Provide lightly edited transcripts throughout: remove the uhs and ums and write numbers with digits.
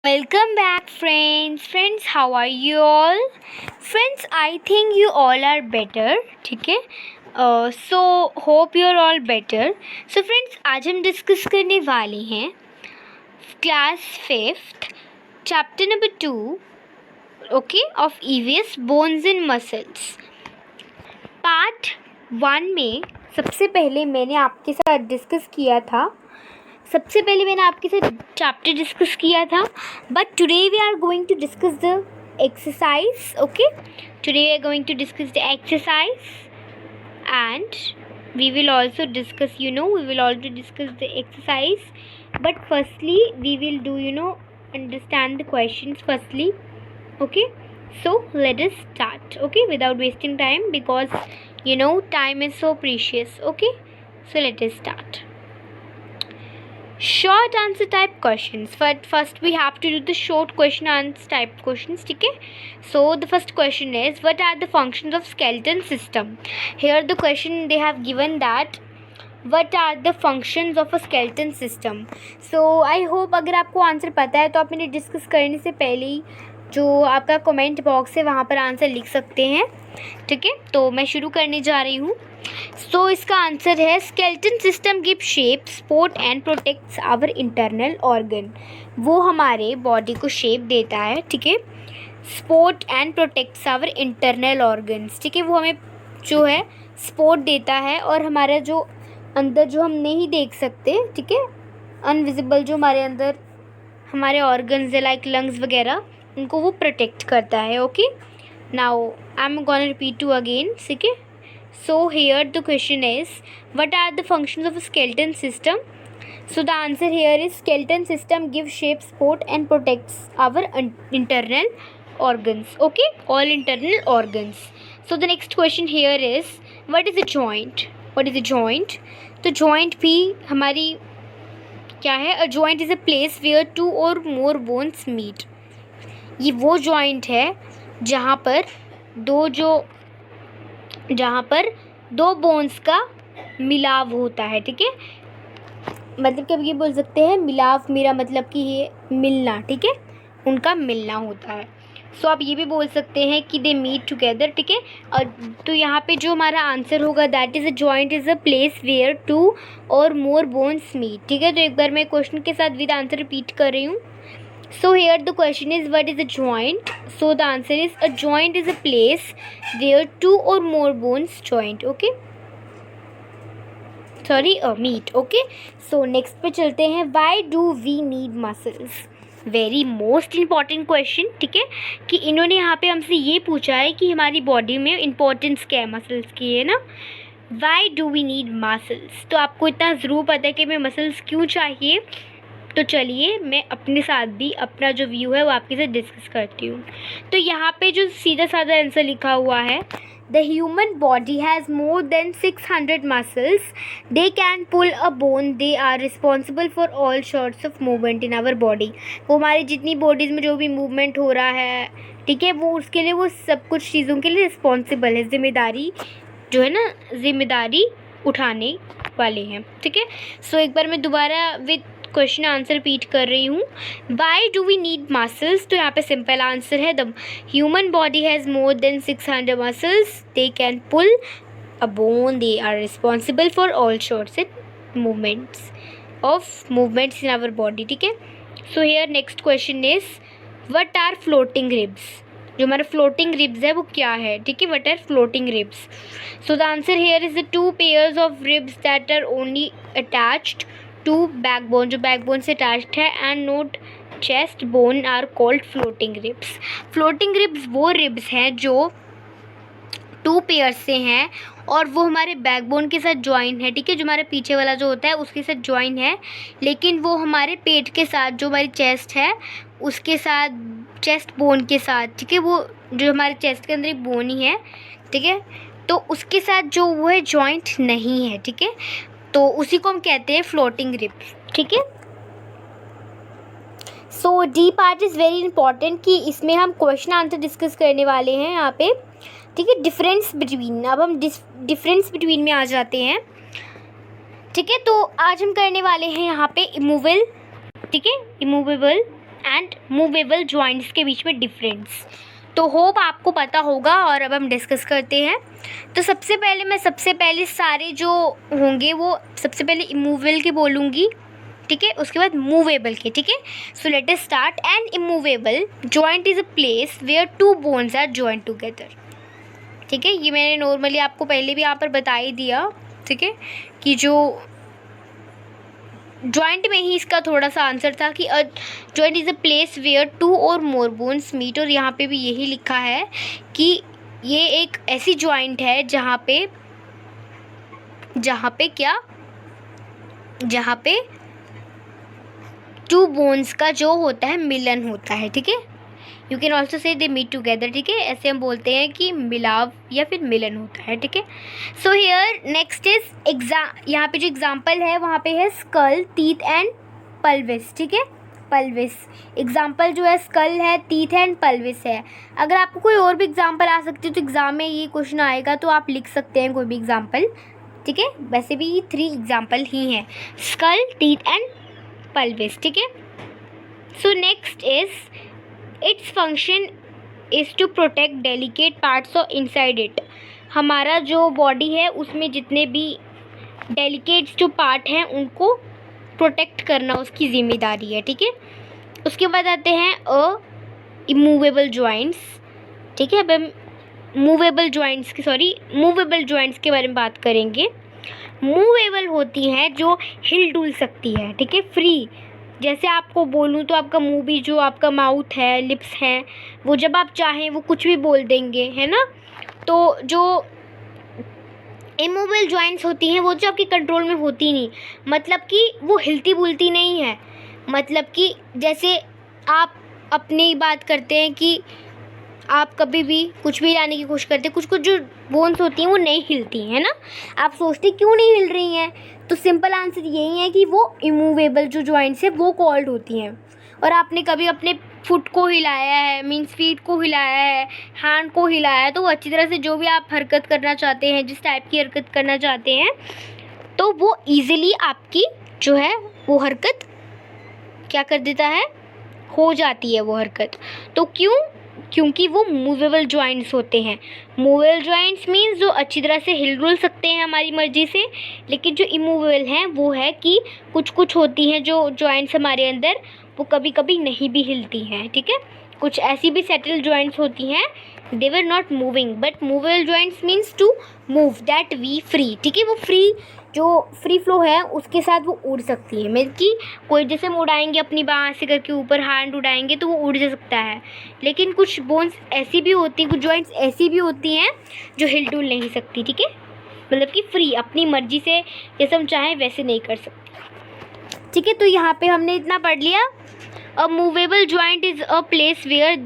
Welcome back, friends. Friends, how are you all? Friends, I think you all are better. ठीक है. So hope you're all better. So friends, आज हम discuss करने वाले हैं class 5th chapter number 2 okay of EVS bones and muscles. Part 1 में सबसे पहले मैंने आपके साथ डिस्कस किया था. चैप्टर डिस्कस किया था. But today we are going to discuss the exercise. Okay, today we are going to discuss the exercise and we will also discuss the exercise, but firstly we will do understand the questions firstly. Okay, so let us start, okay, without wasting time, because time is so precious. Okay, so let us start. Short answer type questions. But first we have to do the short question answer type questions. Okay, so the first question is, what are the functions of skeleton system? Here the question they have given that what are the functions of a skeleton system. So I hope अगर आपको answer पता है तो आप मैंने discuss करने से पहले ही जो आपका कमेंट बॉक्स है वहाँ पर आंसर लिख सकते हैं. ठीक है, तो मैं शुरू करने जा रही हूँ. सो इसका आंसर है, skeleton system give shape, support and protects our internal organ. वो हमारे बॉडी को शेप देता है. ठीक है, support and protects our internal organs. ठीक है, वो हमें जो है सपोर्ट देता है और हमारा जो अंदर जो हम नहीं देख सकते, ठीक है, अनविजिबल जो हमारे अंदर हमारे ऑर्गन्स है लाइक लंग्स वगैरह, उनको वो प्रोटेक्ट करता है. Okay, now I am gonna repeat to again. ठीक है, so here the question is, what are the functions of a skeleton system? So the answer here is, skeleton system gives shape, support and protects our internal organs. Okay, all internal organs. So the next question here is, what is a joint? What is a joint? तो joint भी हमारी क्या है? A joint is a place where two or more bones meet. ये वो joint है जहाँ पर दो बोन्स का मिलाव होता है. ठीक है, मतलब कि अब ये बोल सकते हैं मिलाव, मेरा मतलब कि ये मिलना. ठीक है, उनका मिलना होता है. सो आप ये भी बोल सकते हैं कि दे मीट टुगेदर. ठीक है, और तो यहाँ पे जो हमारा आंसर होगा, that is a joint is a place where two और मोर बोन्स मीट. ठीक है, तो एक बार मैं क्वेश्चन के साथ विद आंसर रिपीट कर रही हूँ. So here the question is, what is a joint? So the answer is, a joint is a place where two or more bones joint. Okay, sorry, meet. Okay, so next पे चलते हैं. Why do we need muscles? Very most important question. ठीक है, कि इन्होंने यहाँ पे हमसे ये पूछा है कि हमारी बॉडी में इम्पोर्टेंस क्या है मसल्स की, है ना. Why do we need muscles? तो आपको इतना ज़रूर पता है कि हमें मसल्स क्यों चाहिए. तो चलिए मैं अपने साथ भी अपना जो व्यू है वो आपके साथ डिस्कस करती हूँ. तो यहाँ पे जो सीधा साधा आंसर लिखा हुआ है, the human body has more than 600 muscles. They can pull a bone. They are responsible for all sorts of movement in our body. वो हमारी जितनी बॉडीज़ में जो भी मूवमेंट हो रहा है, ठीक है, वो उसके लिए वो सब कुछ चीज़ों के लिए रिस्पॉन्सिबल है. जिम्मेदारी जो है ना, जिम्मेदारी उठाने वाले हैं. ठीक है, सो एक बार मैं दोबारा विद क्वेश्चन आंसर रिपीट कर रही हूँ. Why do we need muscles? तो यहाँ पे सिंपल आंसर है, the human body has more than 600 muscles. They can pull a bone. They are responsible for all sorts movements in our body. ठीक है, so here next question is, what are floating ribs? जो हमारा floating ribs है वो क्या है. ठीक है, what are floating ribs? So the answer here is the two pairs of ribs that are only attached to backbone, जो backbone से अटैच्ड है, and not chest bone are called floating ribs. Floating ribs वो ribs हैं जो to pair से हैं और वो हमारे बैकबोन के साथ ज्वाइन है. ठीक है, जो हमारे पीछे वाला जो होता है उसके साथ ज्वाइन है, लेकिन वो हमारे पेट के साथ, जो हमारी चेस्ट है उसके साथ, चेस्ट बोन के साथ, ठीक है, वो जो हमारे चेस्ट के अंदर एक बोन ही है, ठीक है, तो उसके साथ जो वो है जॉइंट नहीं है. ठीक है, तो उसी को हम कहते हैं फ्लोटिंग रिब्स. ठीक है, so the part is very important, कि इसमें हम क्वेश्चन आंसर डिस्कस करने वाले हैं यहाँ पे. ठीक है, डिफरेंस बिटवीन, अब हम डिफरेंस बिटवीन में आ जाते हैं. ठीक है, तो आज हम करने वाले हैं यहाँ पे इमूवेबल. ठीक है, इमूवेबल एंड मूवेबल जॉइंट्स के बीच में डिफरेंस। तो होप आपको पता होगा और अब हम डिस्कस करते हैं। तो सबसे पहले सारे जो होंगे वो सबसे पहले इमूवेबल के बोलूँगी, ठीक है, उसके बाद मूवेबल के, ठीक है। So let us start. An immovable joint is a place where two bones are joint together, ठीक है। ये मैंने नॉर्मली आपको पहले भी यहाँ पर बता ही दिया, ठीक है, कि जो जॉइंट में ही इसका थोड़ा सा आंसर था कि a joint is a place where two और मोर बोन्स मीट, और यहाँ पे भी यही लिखा है कि ये एक ऐसी जॉइंट है जहाँ पे टू बोन्स का जो होता है मिलन होता है, ठीक है। You can also say they meet together, ठीक है, ऐसे हम बोलते हैं कि मिलाव या फिर मिलन होता है, ठीक है। सो हियर नेक्स्ट इज यहाँ पे जो एग्जाम्पल है वहाँ पे है स्कल, टीथ एंड पल्विस, ठीक है, पल्विस। एग्जाम्पल जो है स्कल है, टीथ एंड पल्विस है। अगर आपको कोई और भी एग्जाम्पल आ सकती है तो एग्ज़ाम में ये क्वेश्चन आएगा तो आप लिख सकते हैं कोई भी एग्जाम्पल, ठीक है। वैसे भी 3 एग्जाम्पल ही हैं, स्कल, टीथ एंड पल्विस, ठीक है। So next is its function is to protect delicate parts of inside it. हमारा जो बॉडी है उसमें जितने भी डेलिकेट जो पार्ट हैं उनको प्रोटेक्ट करना उसकी ज़िम्मेदारी है, ठीक है। उसके बाद आते हैं इमूवेबल जॉइंट्स, ठीक है। अब हम मूवेबल जॉइंट्स के बारे में बात करेंगे। मूवेबल होती हैं जो हिल डुल सकती है, ठीक है, फ्री। जैसे आपको बोलूँ तो आपका मुंह भी, जो आपका माउथ है, लिप्स हैं, वो जब आप चाहें वो कुछ भी बोल देंगे, है ना। तो जो इमूवेबल जॉइंट्स होती हैं वो जो आपके कंट्रोल में होती नहीं, मतलब कि वो हिलती बुलती नहीं है। मतलब कि जैसे आप अपनी बात करते हैं कि आप कभी भी कुछ भी लाने की कोशिश करते हैं, कुछ जो बोन्स होती हैं वो नहीं हिलती, है ना। आप सोचते क्यों नहीं हिल रही हैं, तो सिंपल आंसर यही है कि वो इमूवेबल जो जॉइंट्स है वो कॉल्ड होती हैं। और आपने कभी अपने फुट को हिलाया है, मीन्स फीट को हिलाया है, हैंड को हिलाया है, तो वो अच्छी तरह से जो भी आप हरकत करना चाहते हैं, जिस टाइप की हरकत करना चाहते हैं, तो वो ईज़िली आपकी जो है वो हरकत क्या कर देता है, हो जाती है वो हरकत। तो क्योंकि वो मूवेबल जॉइंट्स होते हैं। मूवेबल जॉइंट्स मीन्स जो अच्छी तरह से हिल डुल सकते हैं हमारी मर्ज़ी से, लेकिन जो इमूवेबल हैं वो है कि कुछ होती हैं जो जॉइंट्स हमारे अंदर वो कभी कभी नहीं भी हिलती हैं, ठीक है। कुछ ऐसी भी सेटल जॉइंट्स होती हैं, they were not moving, but movable joints means to move, that we free, ठीक है। वो फ्री, जो फ्री फ्लो है उसके साथ वो उड़ सकती है। मीन्स कि कोई जैसे हम उड़ाएंगे अपनी बाँह से करके ऊपर हैंड उड़ाएंगे तो वो उड़ जा सकता है, लेकिन कुछ बोन्स ऐसी भी होती हैं, कुछ जॉइंट्स ऐसी भी होती हैं जो हिल डुल नहीं सकती, ठीक है। मतलब कि फ्री, अपनी मर्जी से जैसे हम चाहें वैसे नहीं कर सकते, ठीक है। तो यहाँ पे हमने इतना पढ़ लिया। A movable joint is a place where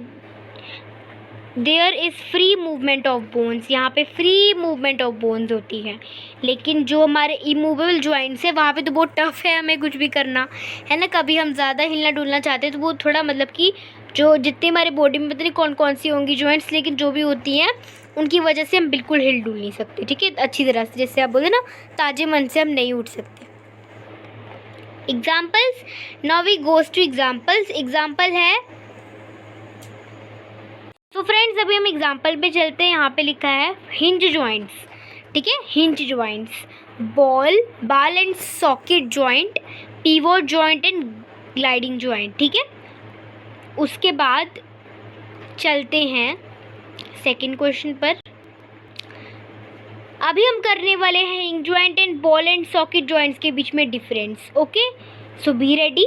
there is free movement of bones. यहाँ पे फ्री मूवमेंट ऑफ बोन्स होती है, लेकिन जो हमारे इमूवेबल जॉइंट्स है वहाँ पे तो बहुत टफ है हमें कुछ भी करना, है ना। कभी हम ज़्यादा हिलना डुलना चाहते हैं तो वो थोड़ा, मतलब कि जो जितनी हमारे बॉडी में पता नहीं कौन कौन सी होंगी जॉइंट्स, लेकिन जो भी होती हैं उनकी वजह से हम बिल्कुल हिल डुल नहीं सकते, ठीक है, अच्छी तरह से। जैसे आप बोलते ना, ताजे मन से हम नहीं उठ सकते। Examples, now we goes to examples. Example है, तो फ्रेंड्स अभी हम एग्जाम्पल पे चलते हैं। यहाँ पे लिखा है हिंज जॉइंट्स, ठीक है, हिंज जॉइंट्स, बाल and socket joint, pivot joint and gliding joint, ठीक है। उसके बाद चलते हैं सेकंड क्वेश्चन पर। अभी हम करने वाले हैं hinge joint and ball and socket joints के बीच में difference, okay. So be ready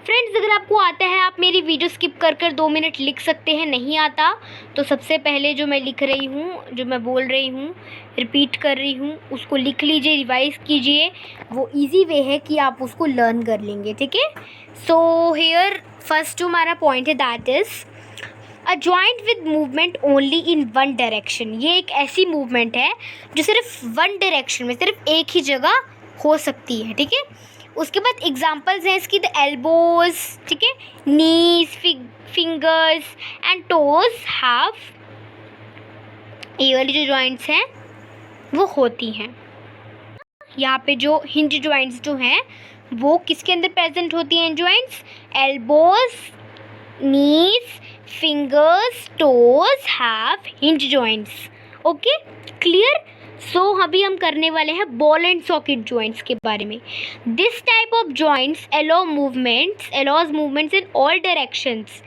friends. अगर आपको आता है आप मेरी वीडियो स्किप कर 2 मिनट लिख सकते हैं, नहीं आता तो सबसे पहले जो मैं लिख रही हूँ, जो मैं बोल रही हूँ, रिपीट कर रही हूँ, उसको लिख लीजिए, रिवाइज कीजिए। वो इजी वे है कि आप उसको लर्न कर लेंगे, ठीक है। सो हियर फर्स्ट जो हमारा पॉइंट है that is a joint with movement only in one direction. ये एक ऐसी मूवमेंट है जो सिर्फ वन डायरेक्शन में, सिर्फ एक ही जगह हो सकती है, ठीक है। उसके बाद एग्जांपल्स हैं इसकी, द एल्बोज, ठीक है, नीज, फिंगर्स एंड टोज हैव, ये वाली जो जॉइंट्स हैं वो होती हैं। यहाँ पे जो हिंज जॉइंट्स जो हैं वो किसके अंदर प्रेजेंट होती हैं joints? Elbows, knees, fingers, toes have hinge joints. Okay, clear? So अभी हम करने वाले हैं बॉल एंड सॉकेट जॉइंट्स के बारे में। This type of joints allows movements in all directions।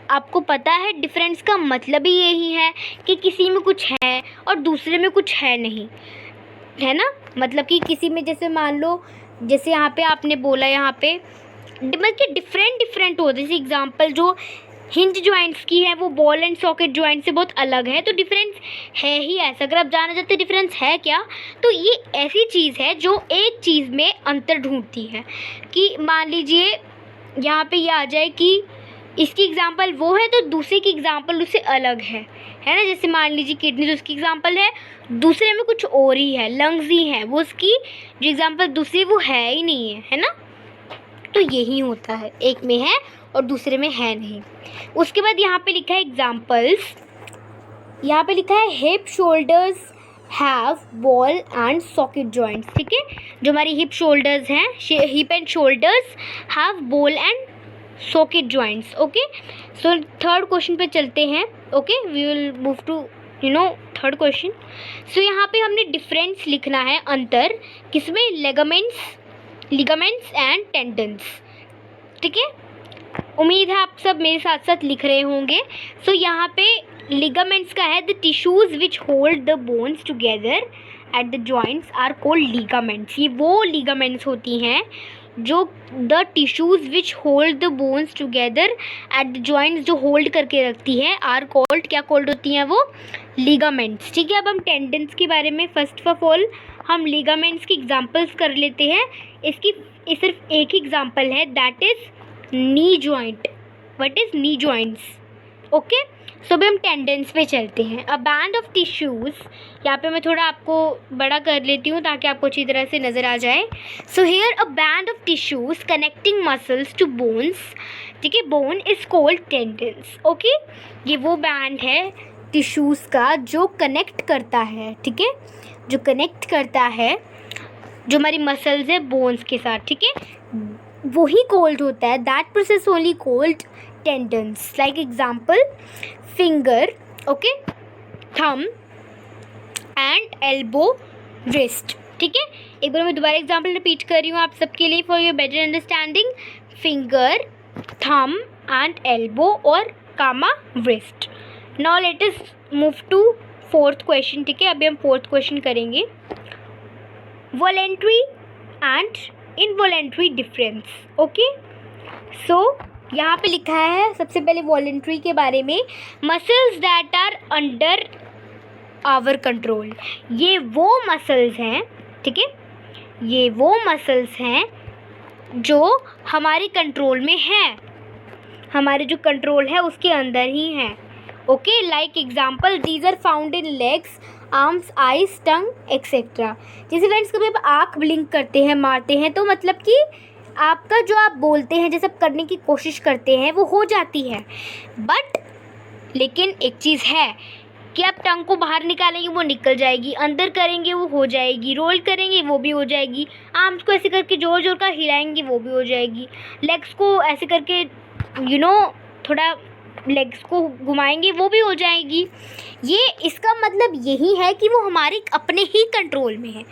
आपको पता है डिफरेंस का मतलब ही यही है कि किसी में कुछ है और दूसरे में कुछ है नहीं, है ना। मतलब कि किसी में जैसे मान लो, जैसे यहाँ पे आपने बोला, यहाँ पे मतलब कि डिफरेंट होते। जैसे एग्जांपल जो हिंज जॉइंट्स की है वो बॉल एंड सॉकेट जॉइंट से बहुत अलग है, तो डिफरेंस है ही ऐसा। अगर आप जानना चाहते हैं डिफरेंस है क्या, तो ये ऐसी चीज़ है जो एक चीज़ में अंतर ढूंढती है। कि मान लीजिए यहाँ पे ये आ जाए कि इसकी एग्जांपल वो है तो दूसरे की एग्जांपल उससे अलग है ना। जैसे मान लीजिए किडनी, तो उसकी एग्जांपल है, दूसरे में कुछ और ही है, लंग्स ही है, वो उसकी जो एग्जांपल दूसरी वो है ही नहीं है ना। तो यही होता है, एक में है और दूसरे में है नहीं। उसके बाद यहाँ पे लिखा है एग्जांपल्स, यहाँ पे लिखा है hip shoulders have ball and socket joints. ठीक है, जो हमारी हिप शोल्डर्स हैं, hip and shoulders have ball and socket joints. Okay, so third question पे चलते हैं। Okay, we will move to third question. So यहाँ पे हमने डिफरेंस लिखना है, अंतर किसमें? Ligaments and tendons. ठीक है, उम्मीद है आप सब मेरे साथ साथ लिख रहे होंगे। सो यहाँ पे लिगामेंट्स का है the tissues which hold the bones together at the joints are called ligaments. ये वो लिगामेंट्स होती हैं जो the tissues which hold the bones together at the joints, जो होल्ड करके रखती है, आर कॉल्ड, क्या कॉल्ड होती हैं वो? लिगामेंट्स। ठीक है, अब हम टेंडन्स के बारे में, फर्स्ट ऑफ ऑल हम लिगामेंट्स की एग्जांपल्स कर लेते हैं। इसकी सिर्फ एक ही एग्जांपल है, that is knee joint. What is knee joints? Okay, so अभी हम टेंडन्स पे चलते हैं। अ बैंड ऑफ टिश्यूज़, यहाँ पे मैं थोड़ा आपको बड़ा कर लेती हूँ ताकि आपको अच्छी तरह से नज़र आ जाए। So here a band of tissues connecting muscles to bones. ठीक है, bone is called tendons. Okay, ये वो बैंड है टिश्यूज़ का जो कनेक्ट करता है, ठीक है, जो कनेक्ट करता है जो हमारी मसल्स है बोन्स के साथ। ठीक है, वही कॉल्ड होता है, that process only called tendons. Like example, finger, okay, थम एंड एल्बो, रिस्ट। ठीक है, एक बार मैं दोबारा एग्जाम्पल रिपीट कर रही हूँ आप सबके लिए for your better understanding. Finger, thumb and elbow और comma wrist. Now let us move to fourth question. ठीक है, अभी हम फोर्थ क्वेश्चन करेंगे, voluntary and involuntary difference. Okay, so यहाँ पे लिखा है सबसे पहले वॉलेंट्री के बारे में, muscles that are under our control. ये वो मसल्स हैं, ठीक है, ये वो मसल्स हैं जो हमारे कंट्रोल में हैं, हमारे जो कंट्रोल है उसके अंदर ही हैं। Okay, like example, these are found in legs, arms, eyes, tongue etcetera. जैसे फ्रेंड्स कभी आप आँख ब्लिंक करते हैं, मारते हैं, तो मतलब कि आपका जो आप बोलते हैं, जैसे आप करने की कोशिश करते हैं, वो हो जाती है। बट लेकिन एक चीज़ है कि आप टंग को बाहर निकालेंगे वो निकल जाएगी, अंदर करेंगे वो हो जाएगी, रोल करेंगे वो भी हो जाएगी, आर्म्स को ऐसे करके जोर जोर का हिलाएंगे वो भी हो जाएगी, लेग्स को ऐसे करके थोड़ा लेग्स को घुमाएंगे वो भी हो जाएगी। ये इसका मतलब यही है कि वो हमारे अपने ही कंट्रोल में है,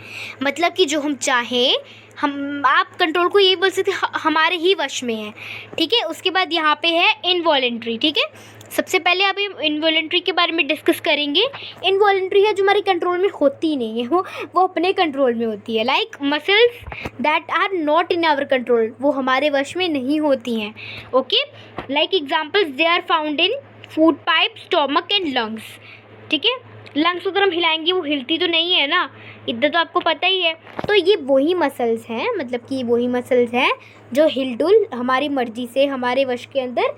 मतलब कि जो हम चाहें, आप कंट्रोल को यही बोल सकते हमारे ही वश में है। ठीक है, उसके बाद यहाँ पे है इनवॉलेंट्री। ठीक है, सबसे पहले अभी इनवॉलेंट्री के बारे में डिस्कस करेंगे। इनवॉलेंट्री है जो हमारे कंट्रोल में होती नहीं है, वो अपने कंट्रोल में होती है। Like muscles that are not in our control, वो हमारे वश में नहीं होती हैं। Okay, like examples, they are found in food pipe, stomach and lungs. ठीक है, लंग्स को अगर हम हिलाएंगे वो हिलती तो नहीं है ना, इतना तो आपको पता ही है। तो ये वही मसल्स हैं, मतलब कि वही मसल्स हैं जो हिलडुल हमारी मर्जी से, हमारे वश के अंदर